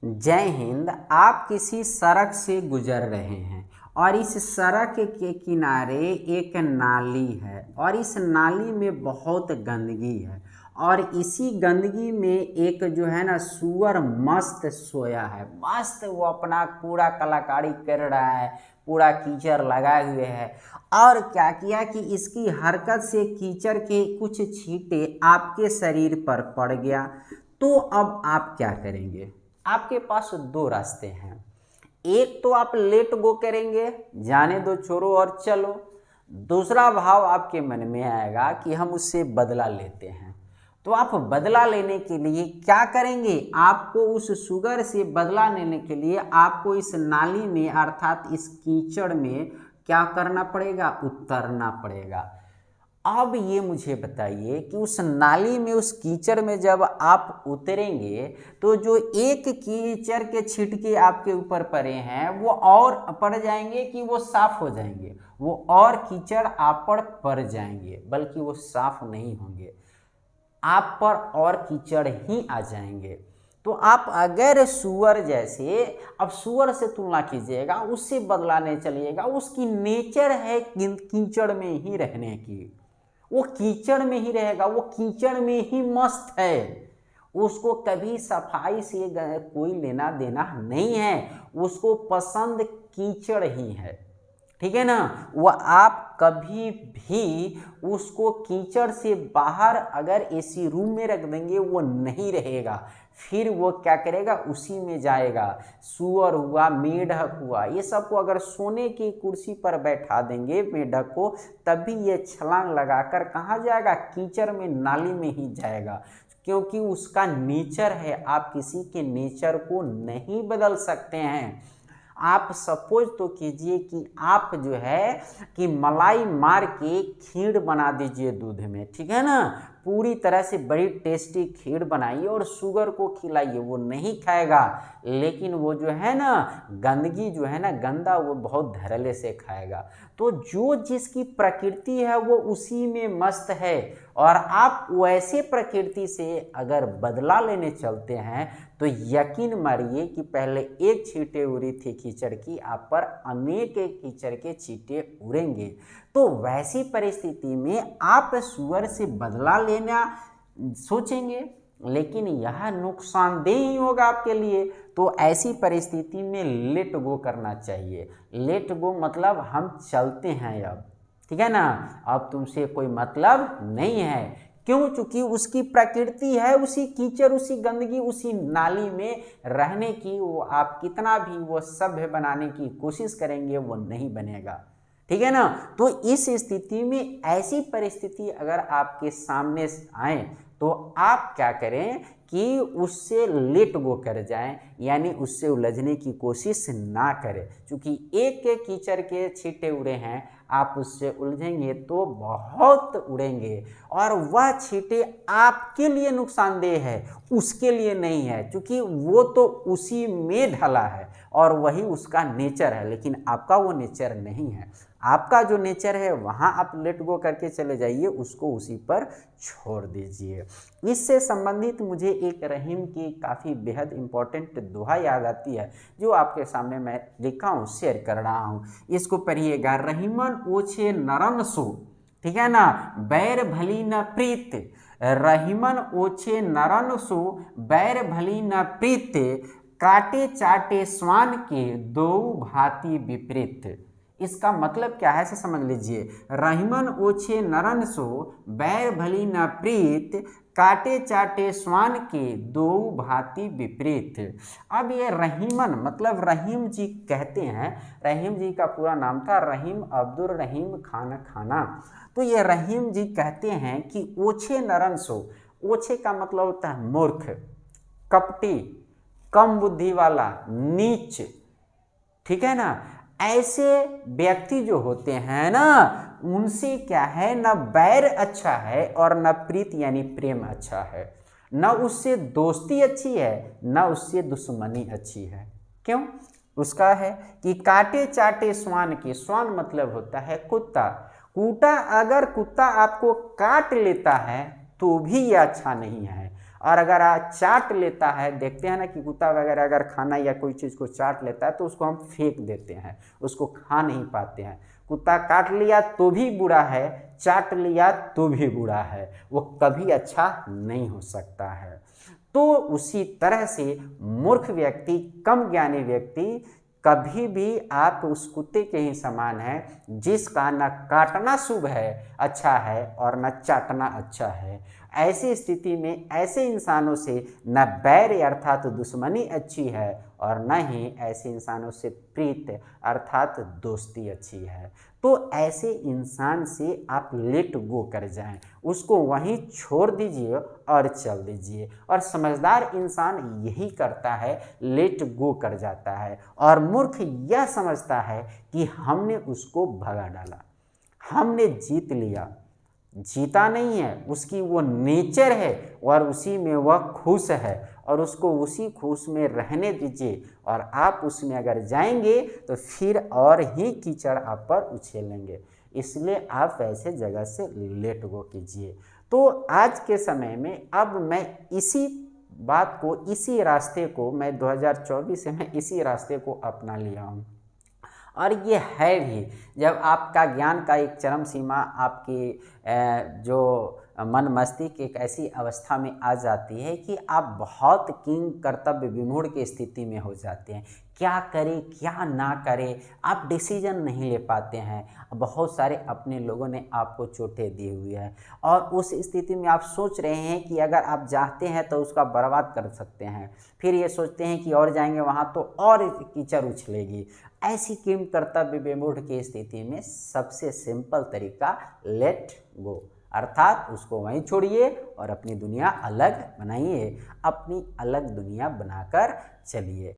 जय हिंद। आप किसी सड़क से गुजर रहे हैं और इस सड़क के किनारे एक नाली है और इस नाली में बहुत गंदगी है और इसी गंदगी में एक जो है ना सूअर मस्त सोया है। मस्त वो अपना पूरा कलाकारी कर रहा है, पूरा कीचड़ लगाए हुए है। और क्या किया कि इसकी हरकत से कीचड़ के कुछ छींटे आपके शरीर पर पड़ गया। तो अब आप क्या करेंगे? आपके पास दो रास्ते हैं। एक तो आप लेट गो करेंगे, जाने दो, छोड़ो और चलो। दूसरा भाव आपके मन में आएगा कि हम उससे बदला लेते हैं। तो आप बदला लेने के लिए क्या करेंगे? आपको उस शुगर से बदला लेने के लिए आपको इस नाली में अर्थात इस कीचड़ में क्या करना पड़ेगा? उतरना पड़ेगा। अब ये मुझे बताइए कि उस नाली में, उस कीचड़ में जब आप उतरेंगे तो जो एक कीचड़ के छिटके आपके ऊपर पड़े हैं वो और पड़ जाएंगे कि वो साफ हो जाएंगे? वो और कीचड़ आप पर पड़ जाएंगे, बल्कि वो साफ नहीं होंगे, आप पर और कीचड़ ही आ जाएंगे। तो आप अगर सूअर जैसे, अब सूअर से तुलना कीजिएगा, उससे बदला नहीं चलिएगा। उसकी नेचर है कीचड़ में ही रहने की, वो कीचड़ में ही रहेगा, वो कीचड़ में ही मस्त है। उसको कभी सफाई से कोई लेना देना नहीं है, उसको पसंद कीचड़ ही है। ठीक है ना? वह आप कभी भी उसको कीचड़ से बाहर अगर एसी रूम में रख देंगे वो नहीं रहेगा, फिर वो क्या करेगा? उसी में जाएगा। सूअर हुआ, मेढक हुआ, ये सबको अगर सोने की कुर्सी पर बैठा देंगे मेढक को, तभी ये छलांग लगाकर कहाँ जाएगा? कीचड़ में, नाली में ही जाएगा, क्योंकि उसका नेचर है। आप किसी के नेचर को नहीं बदल सकते हैं। आप सपोज तो कीजिए कि आप जो है कि मलाई मार के खीर बना दीजिए दूध में, ठीक है ना? पूरी तरह से बड़ी टेस्टी खीर बनाइए और शुगर को खिलाइए, वो नहीं खाएगा, लेकिन वो जो है ना गंदगी जो है ना, गंदा, वो बहुत धड़ल्ले से खाएगा। तो जो जिसकी प्रकृति है वो उसी में मस्त है। और आप वैसे प्रकृति से अगर बदला लेने चलते हैं तो यकीन मानिए कि पहले एक छींटे उड़ी थी कीचड़ की, आप पर अनेक कीचड़ के छींटे उड़ेंगे। तो वैसी परिस्थिति में आप सूअर से बदला लेना सोचेंगे, लेकिन यह नुकसानदेह ही होगा आपके लिए। तो ऐसी परिस्थिति में लेट गो करना चाहिए। लेट गो मतलब हम चलते हैं अब, ठीक है ना? अब तुमसे कोई मतलब नहीं है। क्यों? चूंकि उसकी प्रकृति है उसी कीचड़, उसी गंदगी, उसी नाली में रहने की। वो आप कितना भी वो सभ्य बनाने की कोशिश करेंगे वो नहीं बनेगा, ठीक है ना? तो इस स्थिति में, ऐसी परिस्थिति अगर आपके सामने आए तो आप क्या करें कि उससे लेट गो कर जाएं, यानी उससे उलझने की कोशिश ना करें। क्योंकि एक एक कीचड़ के छींटे उड़े हैं, आप उससे उलझेंगे तो बहुत उड़ेंगे और वह छींटे आपके लिए नुकसानदेह है, उसके लिए नहीं है, क्योंकि वो तो उसी में ढला है और वही उसका नेचर है, लेकिन आपका वो नेचर नहीं है। आपका जो नेचर है वहाँ आप लेट गो करके चले जाइए, उसको उसी पर छोड़ दीजिए। इससे संबंधित मुझे एक रहीम की काफ़ी बेहद इम्पोर्टेंट दोहा याद आती है, जो आपके सामने मैं लिखा हूँ, शेयर कर रहा हूँ। इसको पढ़िएगा। रहीमन ओछे नरन सो, ठीक है ना, बैर भली न प्रीत। रहीमन ओछे नरन सो, बैर भली न प्रीत। काटे चाटे स्वान के, दो भांति विपरीत। इसका मतलब क्या है से समझ लीजिए। रहीमन ओछे नरन सो, बैर भली न प्रीत। काटे चाटे स्वान के, दो भांति विपरीत। अब ये रहीमन मतलब रहीम जी कहते हैं, रहीम जी का पूरा नाम था रहीम अब्दुल रहीम खान खाना। तो ये रहीम जी कहते हैं कि ओछे नरन सो, ओछे का मतलब होता है मूर्ख, कपटी, कम बुद्धि वाला, नीच, ठीक है ना? ऐसे व्यक्ति जो होते हैं ना, उनसे क्या है, न बैर अच्छा है और न प्रीत यानी प्रेम अच्छा है। न उससे दोस्ती अच्छी है, न उससे दुश्मनी अच्छी है। क्यों? उसका है कि काटे चाटे स्वान के, स्वान मतलब होता है कुत्ता। अगर कुत्ता आपको काट लेता है तो भी ये अच्छा नहीं है, और अगर चाट लेता है, देखते हैं ना कि कुत्ता वगैरह अगर खाना या कोई चीज़ को चाट लेता है तो उसको हम फेंक देते हैं, उसको खा नहीं पाते हैं। कुत्ता काट लिया तो भी बुरा है, चाट लिया तो भी बुरा है, वो कभी अच्छा नहीं हो सकता है। तो उसी तरह से मूर्ख व्यक्ति, कम ज्ञानी व्यक्ति कभी भी आप उस कुत्ते के ही समान है जिसका न काटना शुभ है, अच्छा है, और न चाटना अच्छा है। ऐसी स्थिति में ऐसे इंसानों से न बैर अर्थात दुश्मनी अच्छी है और न ही ऐसे इंसानों से प्रीत अर्थात दोस्ती अच्छी है। तो ऐसे इंसान से आप लेट गो कर जाएं, उसको वहीं छोड़ दीजिए और चल दीजिए। और समझदार इंसान यही करता है, लेट गो कर जाता है। और मूर्ख यह समझता है कि हमने उसको भगा डाला, हमने जीत लिया। जीता नहीं है, उसकी वो नेचर है और उसी में वह खुश है और उसको उसी खुश में रहने दीजिए। और आप उसमें अगर जाएंगे तो फिर और ही कीचड़ आप पर उछेलेंगे। इसलिए आप वैसे जगह से लेट गो कीजिए। तो आज के समय में अब मैं इसी बात को, इसी रास्ते को, मैं 2024 से मैं इसी रास्ते को अपना लिया हूँ। और ये है भी, जब आपका ज्ञान का एक चरम सीमा आपकी जो मन मस्तिष्क एक ऐसी अवस्था में आ जाती है कि आप बहुत किंग कर्तव्य विमूढ़ की स्थिति में हो जाते हैं। क्या करें क्या ना करें, आप डिसीजन नहीं ले पाते हैं। बहुत सारे अपने लोगों ने आपको चोटें दी हुई है और उस स्थिति में आप सोच रहे हैं कि अगर आप चाहते हैं तो उसका बर्बाद कर सकते हैं। फिर ये सोचते हैं कि और जाएंगे वहाँ तो और कीचड़ उछलेगी। ऐसी किम कर्तव्य विमूढ़ की स्थिति में सबसे सिंपल तरीका लेट गो, अर्थात उसको वहीं छोड़िए और अपनी दुनिया अलग बनाइए, अपनी अलग दुनिया बनाकर चलिए।